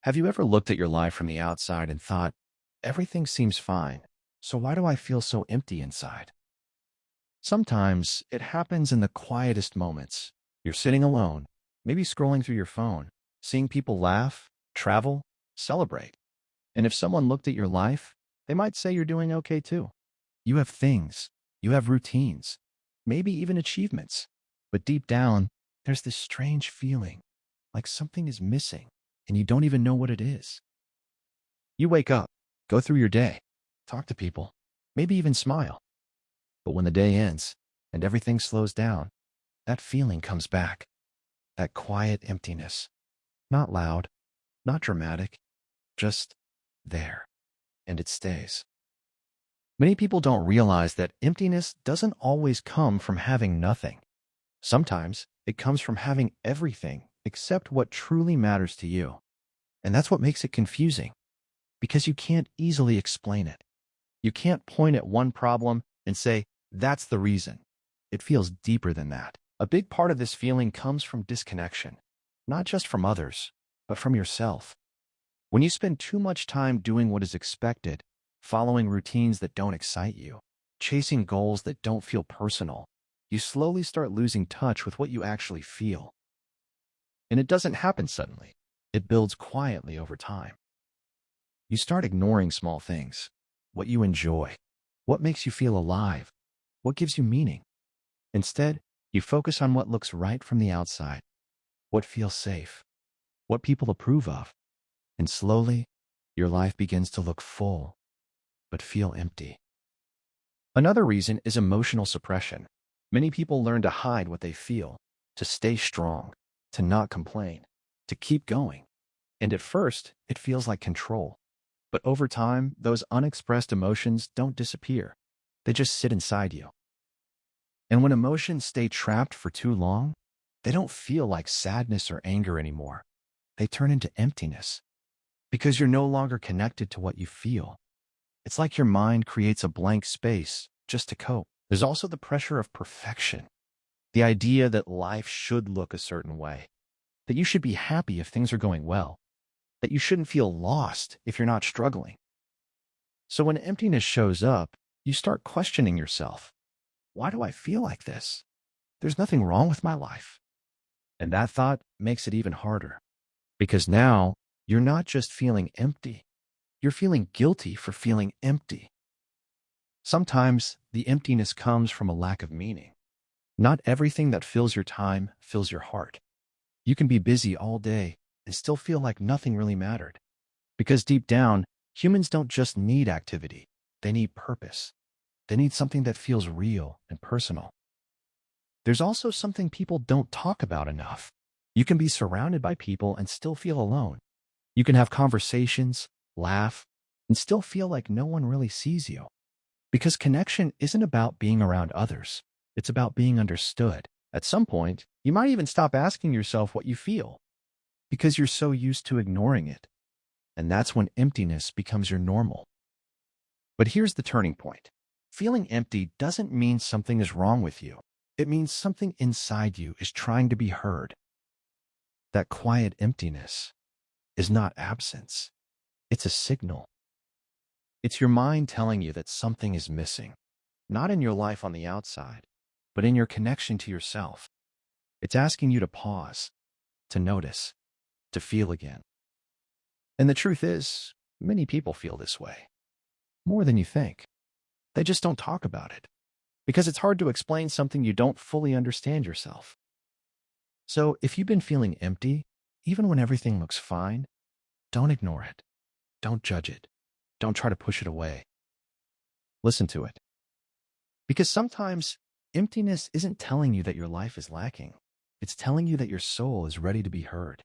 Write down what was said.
Have you ever looked at your life from the outside and thought, everything seems fine, so why do I feel so empty inside? Sometimes it happens in the quietest moments. You're sitting alone, maybe scrolling through your phone, seeing people laugh, travel, celebrate. And if someone looked at your life, they might say you're doing okay too. You have things, you have routines, maybe even achievements. But deep down, there's this strange feeling, like something is missing, and you don't even know what it is. You wake up, go through your day, talk to people, maybe even smile. But when the day ends and everything slows down, that feeling comes back. That quiet emptiness. Not loud, not dramatic, just there. And it stays. Many people don't realize that emptiness doesn't always come from having nothing. Sometimes it comes from having everything except what truly matters to you. And that's what makes it confusing, because you can't easily explain it. You can't point at one problem and say, that's the reason. It feels deeper than that. A big part of this feeling comes from disconnection, not just from others, but from yourself. When you spend too much time doing what is expected, following routines that don't excite you, chasing goals that don't feel personal, you slowly start losing touch with what you actually feel. And it doesn't happen suddenly. It builds quietly over time. You start ignoring small things, what you enjoy, what makes you feel alive, what gives you meaning. Instead, you focus on what looks right from the outside, what feels safe, what people approve of. And slowly, your life begins to look full, but feel empty. Another reason is emotional suppression. Many people learn to hide what they feel, to stay strong, to not complain, to keep going. And at first, it feels like control. But over time, those unexpressed emotions don't disappear. They just sit inside you. And when emotions stay trapped for too long, they don't feel like sadness or anger anymore. They turn into emptiness, because you're no longer connected to what you feel. It's like your mind creates a blank space just to cope. There's also the pressure of perfection, the idea that life should look a certain way, that you should be happy if things are going well, that you shouldn't feel lost if you're not struggling. So when emptiness shows up, you start questioning yourself. Why do I feel like this? There's nothing wrong with my life. And that thought makes it even harder, because now you're not just feeling empty, you're feeling guilty for feeling empty. Sometimes the emptiness comes from a lack of meaning. Not everything that fills your time fills your heart. You can be busy all day and still feel like nothing really mattered. Because deep down, humans don't just need activity, they need purpose. They need something that feels real and personal. There's also something people don't talk about enough. You can be surrounded by people and still feel alone. You can have conversations, laugh, and still feel like no one really sees you. Because connection isn't about being around others. It's about being understood. At some point, you might even stop asking yourself what you feel, because you're so used to ignoring it. And that's when emptiness becomes your normal. But here's the turning point. Feeling empty doesn't mean something is wrong with you. It means something inside you is trying to be heard. That quiet emptiness is not absence. It's a signal. It's your mind telling you that something is missing, not in your life on the outside, but in your connection to yourself. It's asking you to pause, to notice, to feel again. And the truth is, many people feel this way, more than you think. They just don't talk about it, because it's hard to explain something you don't fully understand yourself. So if you've been feeling empty, even when everything looks fine, don't ignore it. Don't judge it. Don't try to push it away. Listen to it. Because sometimes emptiness isn't telling you that your life is lacking. It's telling you that your soul is ready to be heard.